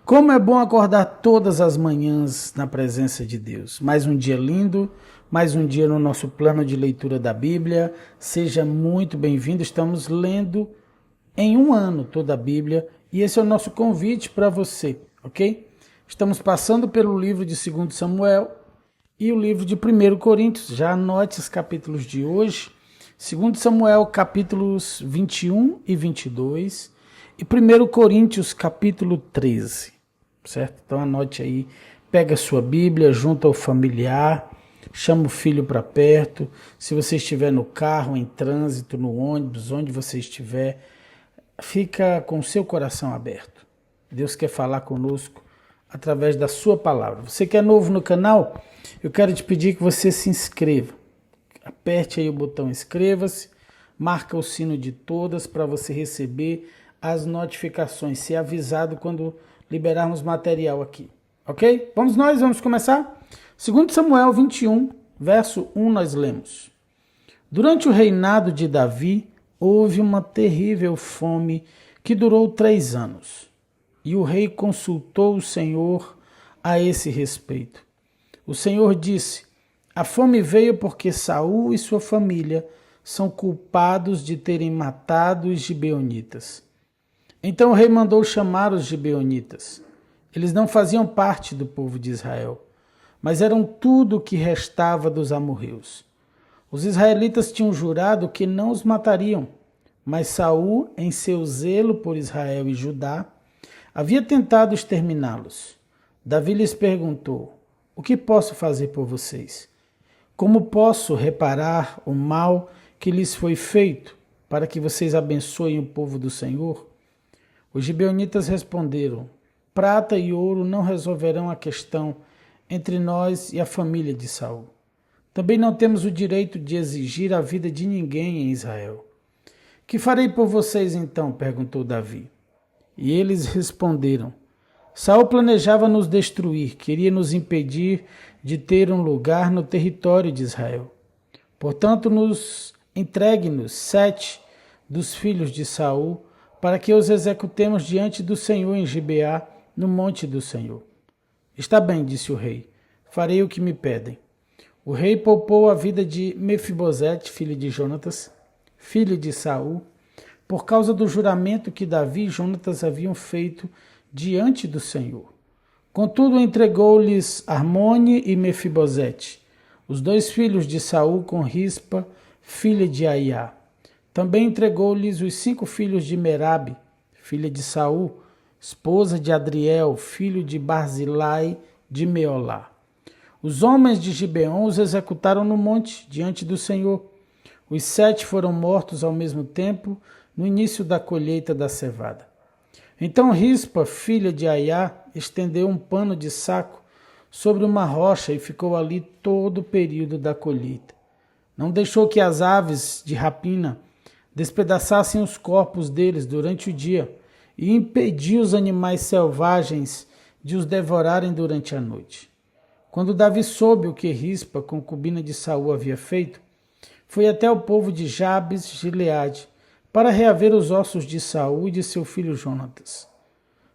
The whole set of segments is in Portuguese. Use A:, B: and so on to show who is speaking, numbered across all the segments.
A: Como é bom acordar todas as manhãs na presença de Deus. Mais um dia lindo, mais um dia no nosso plano de leitura da Bíblia. Seja muito bem-vindo. Estamos lendo em um ano toda a Bíblia e esse é o nosso convite para você, ok? Estamos passando pelo livro de 2 Samuel e o livro de 1 Coríntios. Já anote os capítulos de hoje. 2 Samuel, capítulos 21 e 22 e 1 Coríntios, capítulo 13. Certo? Então anote aí, pega a sua Bíblia, junta o familiar, chama o filho para perto. Se você estiver no carro, em trânsito, no ônibus, onde você estiver, fica com o seu coração aberto. Deus quer falar conosco através da sua palavra. Você que é novo no canal, eu quero te pedir que você se inscreva. Aperte aí o botão inscreva-se, marca o sino de todas para você receber as notificações, ser avisado quando liberarmos material aqui, ok? Vamos começar? 2 Samuel 21, verso 1, nós lemos. Durante o reinado de Davi, houve uma terrível fome que durou 3 anos. E o rei consultou o Senhor a esse respeito. O Senhor disse, a fome veio porque Saul e sua família são culpados de terem matado os gibeonitas. Então o rei mandou chamar os gibeonitas. Eles não faziam parte do povo de Israel, mas eram tudo o que restava dos amorreus. Os israelitas tinham jurado que não os matariam, mas Saul, em seu zelo por Israel e Judá, havia tentado exterminá-los. Davi lhes perguntou, o que posso fazer por vocês? Como posso reparar o mal que lhes foi feito, para que vocês abençoem o povo do Senhor? Os gibeonitas responderam, prata e ouro não resolverão a questão entre nós e a família de Saul. Também não temos o direito de exigir a vida de ninguém em Israel. Que farei por vocês então? Perguntou Davi. E eles responderam, Saul planejava nos destruir, queria nos impedir de ter um lugar no território de Israel. Portanto, entregue-nos 7 dos filhos de Saul, para que os executemos diante do Senhor em Gibeá, no monte do Senhor. Está bem, disse o rei, farei o que me pedem. O rei poupou a vida de Mefibosete, filho de Jonatas, filho de Saul, por causa do juramento que Davi e Jonatas haviam feito diante do Senhor. Contudo, entregou-lhes Armone e Mefibosete, os 2 filhos de Saul com Rispa, filha de Aiá. Também entregou-lhes os 5 filhos de Merabe, filha de Saul, esposa de Adriel, filho de Barzilai de Meolá. Os homens de Gibeon os executaram no monte, diante do Senhor. Os 7 foram mortos ao mesmo tempo, no início da colheita da cevada. Então Rispa, filha de Aiá, estendeu um pano de saco sobre uma rocha e ficou ali todo o período da colheita. Não deixou que as aves de rapina despedaçassem os corpos deles durante o dia e impediu os animais selvagens de os devorarem durante a noite. Quando Davi soube o que Rispa, concubina de Saul, havia feito, foi até o povo de Jabes Gileade para reaver os ossos de Saul e de seu filho Jonatas.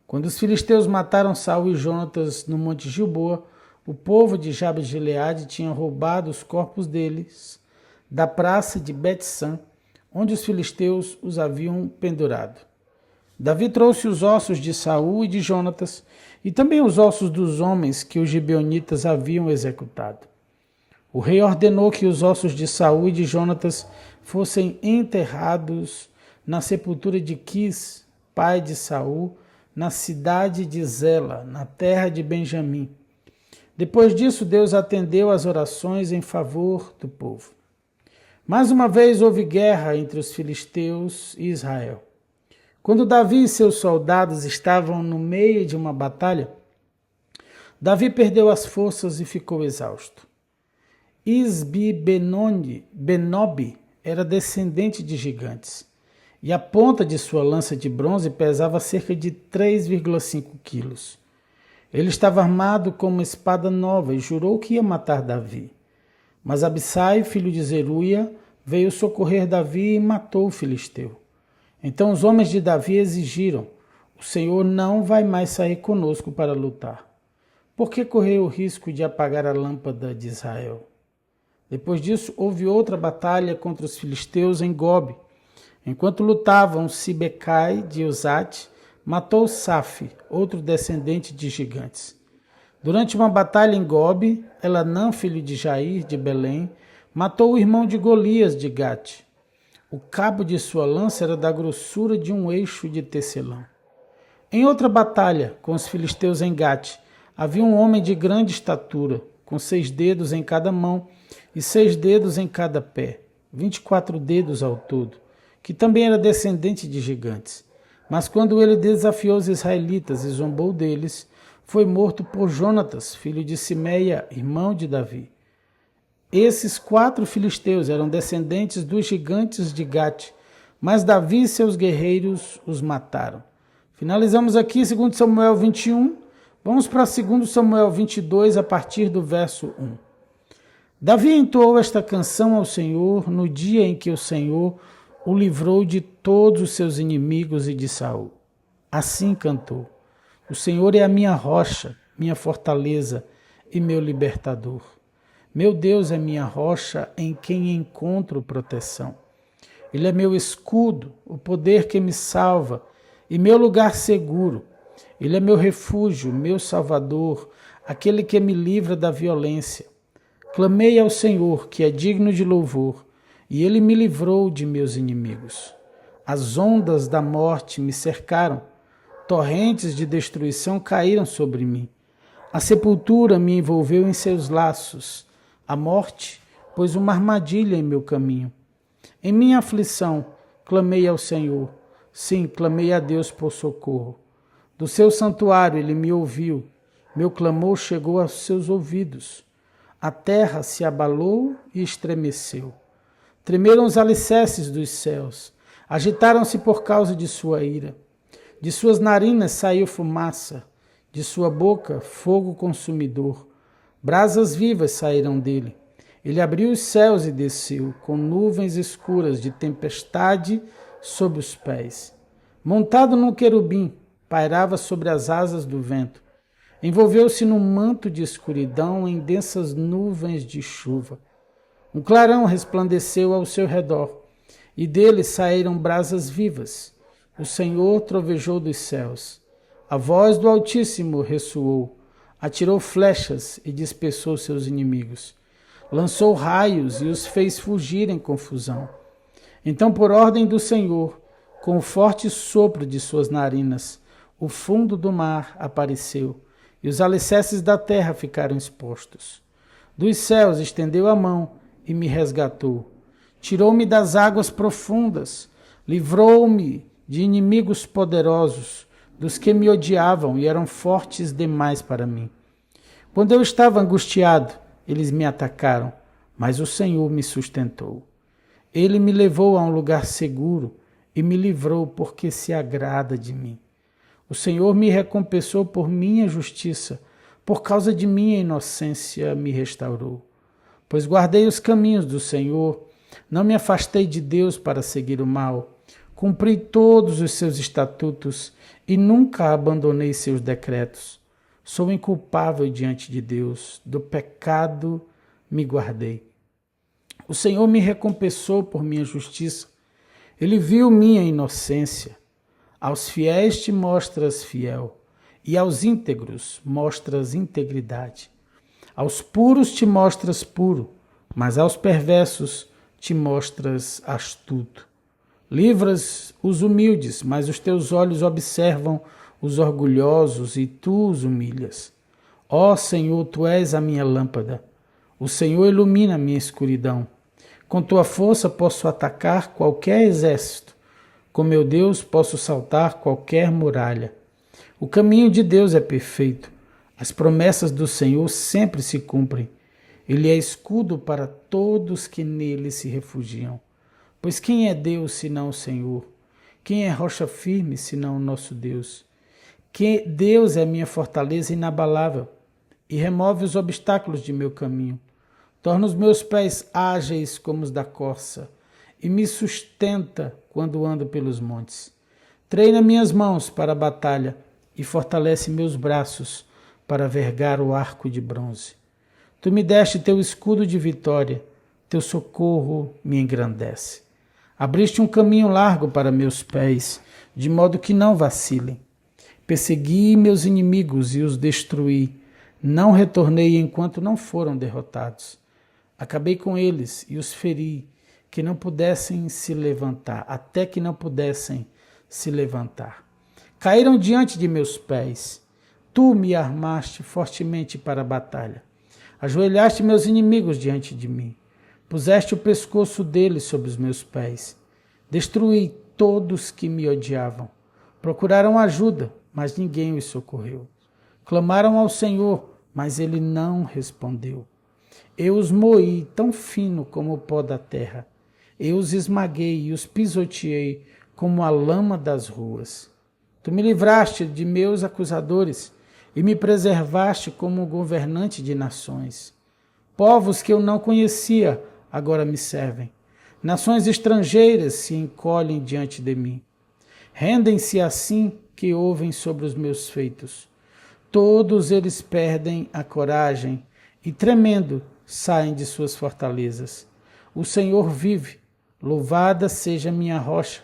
A: Quando os filisteus mataram Saul e Jonatas no monte Gilboa, o povo de Jabes Gileade tinha roubado os corpos deles da praça de Bet-San, onde os filisteus os haviam pendurado. Davi trouxe os ossos de Saul e de Jonatas, e também os ossos dos homens que os gibeonitas haviam executado. O rei ordenou que os ossos de Saul e de Jonatas fossem enterrados na sepultura de Quis, pai de Saul, na cidade de Zela, na terra de Benjamim. Depois disso, Deus atendeu às orações em favor do povo. Mais uma vez houve guerra entre os filisteus e Israel. Quando Davi e seus soldados estavam no meio de uma batalha, Davi perdeu as forças e ficou exausto. Isbi-Benob era descendente de gigantes, e a ponta de sua lança de bronze pesava cerca de 3,5 quilos. Ele estava armado com uma espada nova e jurou que ia matar Davi. Mas Abissai, filho de Zeruia, veio socorrer Davi e matou o filisteu. Então os homens de Davi exigiram: o O Senhor não vai mais sair conosco para lutar. Por que correr o risco de apagar a lâmpada de Israel? Depois disso, houve outra batalha contra os filisteus em Gobe. Enquanto lutavam, Sibecai de Uzate matou Safi, outro descendente de gigantes. Durante uma batalha em Gobe, Elanã, filho de Jair, de Belém, matou o irmão de Golias, de Gate. O cabo de sua lança era da grossura de um eixo de tecelão. Em outra batalha, com os filisteus em Gate, havia um homem de grande estatura, com 6 dedos em cada mão e 6 dedos em cada pé, 24 dedos ao todo, que também era descendente de gigantes. Mas quando ele desafiou os israelitas e zombou deles, foi morto por Jonatas, filho de Simeia, irmão de Davi. Esses 4 filisteus eram descendentes dos gigantes de Gate, mas Davi e seus guerreiros os mataram. Finalizamos aqui 2 Samuel 21, vamos para 2 Samuel 22, a partir do verso 1. Davi entoou esta canção ao Senhor no dia em que o Senhor o livrou de todos os seus inimigos e de Saul. Assim cantou: O Senhor é a minha rocha, minha fortaleza e meu libertador. Meu Deus é minha rocha em quem encontro proteção. Ele é meu escudo, o poder que me salva e meu lugar seguro. Ele é meu refúgio, meu salvador, aquele que me livra da violência. Clamei ao Senhor, que é digno de louvor, e ele me livrou de meus inimigos. As ondas da morte me cercaram, torrentes de destruição caíram sobre mim. A sepultura me envolveu em seus laços. A morte pôs uma armadilha em meu caminho. Em minha aflição, clamei ao Senhor. Sim, clamei a Deus por socorro. Do seu santuário ele me ouviu. Meu clamor chegou aos seus ouvidos. A terra se abalou e estremeceu. Tremeram os alicerces dos céus. Agitaram-se por causa de sua ira. De suas narinas saiu fumaça. De sua boca, fogo consumidor. Brasas vivas saíram dele. Ele abriu os céus e desceu, com nuvens escuras de tempestade sob os pés. Montado num querubim, pairava sobre as asas do vento. Envolveu-se num manto de escuridão em densas nuvens de chuva. Um clarão resplandeceu ao seu redor, e dele saíram brasas vivas. O Senhor trovejou dos céus. A voz do Altíssimo ressoou. Atirou flechas e dispersou seus inimigos. Lançou raios e os fez fugir em confusão. Então, por ordem do Senhor, com o forte sopro de suas narinas, o fundo do mar apareceu, e os alicerces da terra ficaram expostos. Dos céus estendeu a mão e me resgatou. Tirou-me das águas profundas, livrou-me de inimigos poderosos, dos que me odiavam e eram fortes demais para mim. Quando eu estava angustiado, eles me atacaram, mas o Senhor me sustentou. Ele me levou a um lugar seguro e me livrou porque se agrada de mim. O Senhor me recompensou por minha justiça, por causa de minha inocência me restaurou. Pois guardei os caminhos do Senhor, não me afastei de Deus para seguir o mal. Cumpri todos os seus estatutos e nunca abandonei seus decretos. Sou inculpável diante de Deus, do pecado me guardei. O Senhor me recompensou por minha justiça. Ele viu minha inocência. Aos fiéis te mostras fiel, e aos íntegros mostras integridade. Aos puros te mostras puro, mas aos perversos te mostras astuto. Livras os humildes, mas os teus olhos observam os orgulhosos e tu os humilhas. Ó Senhor, tu és a minha lâmpada. O Senhor ilumina a minha escuridão. Com tua força posso atacar qualquer exército. Com meu Deus posso saltar qualquer muralha. O caminho de Deus é perfeito. As promessas do Senhor sempre se cumprem. Ele é escudo para todos que nele se refugiam. Pois quem é Deus senão o Senhor? Quem é rocha firme senão o nosso Deus? Que Deus é minha fortaleza inabalável e remove os obstáculos de meu caminho. Torna os meus pés ágeis como os da corça e me sustenta quando ando pelos montes. Treina minhas mãos para a batalha e fortalece meus braços para vergar o arco de bronze. Tu me deste teu escudo de vitória, teu socorro me engrandece. Abriste um caminho largo para meus pés, de modo que não vacilem. Persegui meus inimigos e os destruí. Não retornei enquanto não foram derrotados. Acabei com eles e os feri, que não pudessem se levantar, até que não pudessem se levantar. Caíram diante de meus pés. Tu me armaste fortemente para a batalha. Ajoelhaste meus inimigos diante de mim. Puseste o pescoço deles sobre os meus pés. Destruí todos que me odiavam. Procuraram ajuda, mas ninguém os socorreu. Clamaram ao Senhor, mas ele não respondeu. Eu os moí tão fino como o pó da terra. Eu os esmaguei e os pisoteei como a lama das ruas. Tu me livraste de meus acusadores e me preservaste como governante de nações. Povos que eu não conhecia agora me servem. Nações estrangeiras se encolhem diante de mim. Rendem-se assim que ouvem sobre os meus feitos. Todos eles perdem a coragem e, tremendo, saem de suas fortalezas. O Senhor vive, louvada seja minha rocha,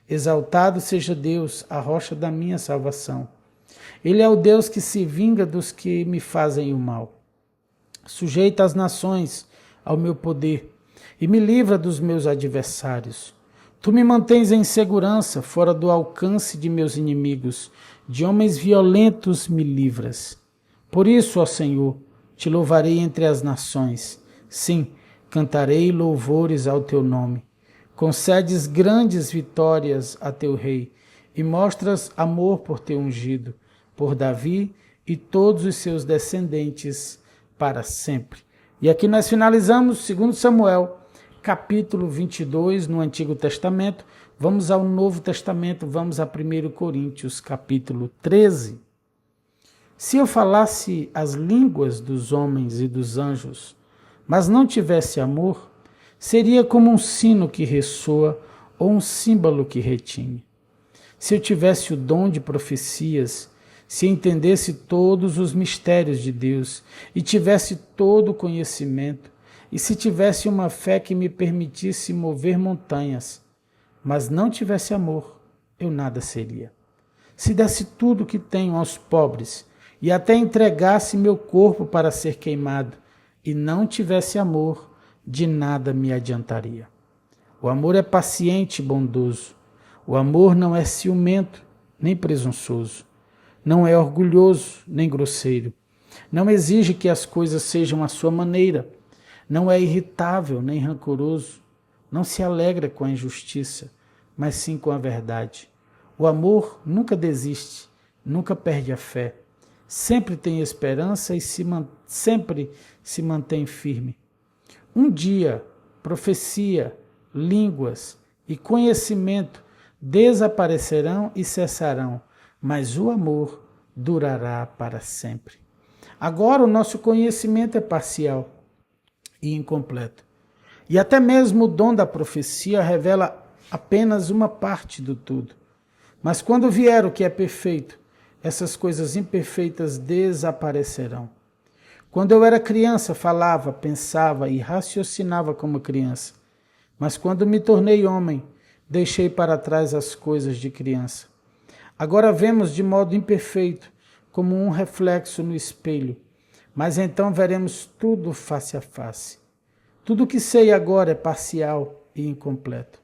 A: exaltado seja Deus, a rocha da minha salvação. Ele é o Deus que se vinga dos que me fazem o mal. Sujeita as nações ao meu poder e me livra dos meus adversários. Tu me mantens em segurança, fora do alcance de meus inimigos, de homens violentos me livras. Por isso, ó Senhor, te louvarei entre as nações. Sim, cantarei louvores ao teu nome. Concedes grandes vitórias a teu rei e mostras amor por teu ungido, por Davi e todos os seus descendentes para sempre. E aqui nós finalizamos 2 Samuel, capítulo 22, no Antigo Testamento. Vamos ao Novo Testamento, vamos a 1 Coríntios, capítulo 13. Se eu falasse as línguas dos homens e dos anjos, mas não tivesse amor, seria como um sino que ressoa ou um símbolo que retine. Se eu tivesse o dom de profecias, se entendesse todos os mistérios de Deus e tivesse todo o conhecimento, e se tivesse uma fé que me permitisse mover montanhas, mas não tivesse amor, eu nada seria. Se desse tudo o que tenho aos pobres e até entregasse meu corpo para ser queimado e não tivesse amor, de nada me adiantaria. O amor é paciente e bondoso. O amor não é ciumento, nem presunçoso. Não é orgulhoso, nem grosseiro. Não exige que as coisas sejam à sua maneira. Não é irritável, nem rancoroso. Não se alegra com a injustiça, mas sim com a verdade. O amor nunca desiste, nunca perde a fé. Sempre tem esperança e sempre se mantém firme. Um dia, profecia, línguas e conhecimento desaparecerão e cessarão, mas o amor durará para sempre. Agora o nosso conhecimento é parcial e incompleto. E até mesmo o dom da profecia revela apenas uma parte do tudo. Mas quando vier o que é perfeito, essas coisas imperfeitas desaparecerão. Quando eu era criança, falava, pensava e raciocinava como criança. Mas quando me tornei homem, deixei para trás as coisas de criança. Agora vemos de modo imperfeito, como um reflexo no espelho, mas então veremos tudo face a face. Tudo o que sei agora é parcial e incompleto,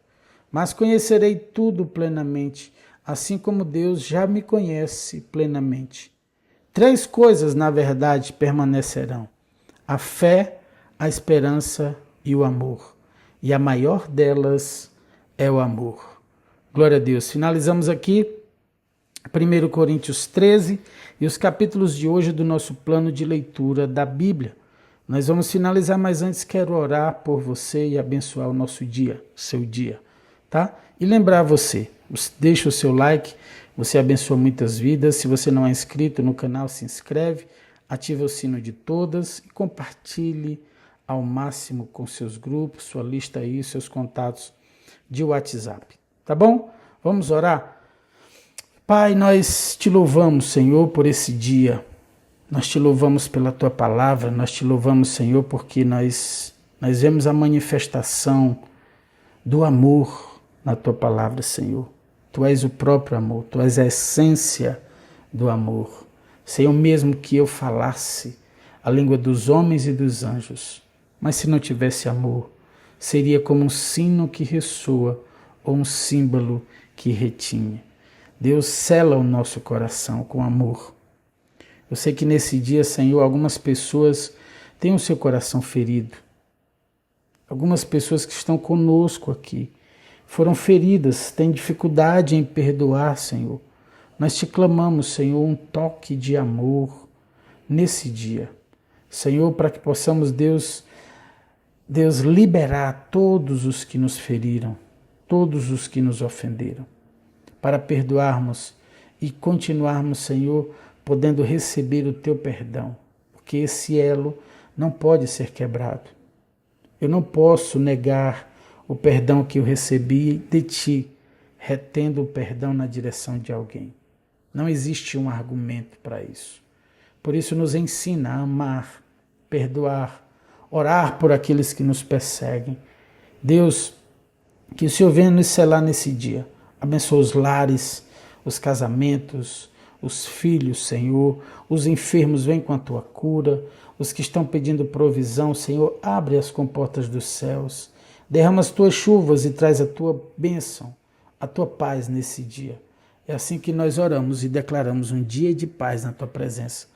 A: mas conhecerei tudo plenamente, assim como Deus já me conhece plenamente. 3 coisas, na verdade, permanecerão: a fé, a esperança e o amor. E a maior delas é o amor. Glória a Deus. Finalizamos aqui 1 Coríntios 13 e os capítulos de hoje do nosso plano de leitura da Bíblia. Nós vamos finalizar, mas antes quero orar por você e abençoar o nosso dia, seu dia, tá? E lembrar você, deixa o seu like, você abençoa muitas vidas. Se você não é inscrito no canal, se inscreve, ativa o sino de todas e compartilhe ao máximo com seus grupos, sua lista aí, seus contatos de WhatsApp, tá bom? Vamos orar? Pai, nós te louvamos, Senhor, por esse dia. Nós te louvamos pela tua palavra, nós te louvamos, Senhor, porque nós vemos a manifestação do amor na tua palavra, Senhor. Tu és o próprio amor, tu és a essência do amor. Senhor, mesmo que eu falasse a língua dos homens e dos anjos, mas se não tivesse amor, seria como um sino que ressoa ou um símbolo que retinha. Deus sela o nosso coração com amor. Eu sei que nesse dia, Senhor, algumas pessoas têm o seu coração ferido. Algumas pessoas que estão conosco aqui foram feridas, têm dificuldade em perdoar, Senhor. Nós te clamamos, Senhor, um toque de amor nesse dia. Senhor, para que possamos, Deus, liberar todos os que nos feriram, todos os que nos ofenderam, para perdoarmos e continuarmos, Senhor, podendo receber o teu perdão, porque esse elo não pode ser quebrado. Eu não posso negar o perdão que eu recebi de ti, retendo o perdão na direção de alguém. Não existe um argumento para isso. Por isso nos ensina a amar, perdoar, orar por aqueles que nos perseguem. Deus, que o Senhor venha nos selar nesse dia. Abençoa os lares, os casamentos, os filhos, Senhor. Os enfermos, vem com a tua cura. Os que estão pedindo provisão, Senhor, abre as comportas dos céus. Derrama as tuas chuvas e traz a tua bênção, a tua paz nesse dia. É assim que nós oramos e declaramos um dia de paz na tua presença.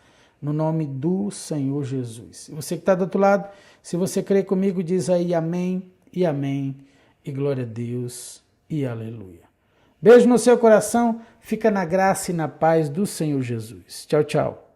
A: No nome do Senhor Jesus. E você que está do outro lado, se você crê comigo, diz aí amém e amém. E glória a Deus e aleluia. Beijo no seu coração, fica na graça e na paz do Senhor Jesus. Tchau, tchau.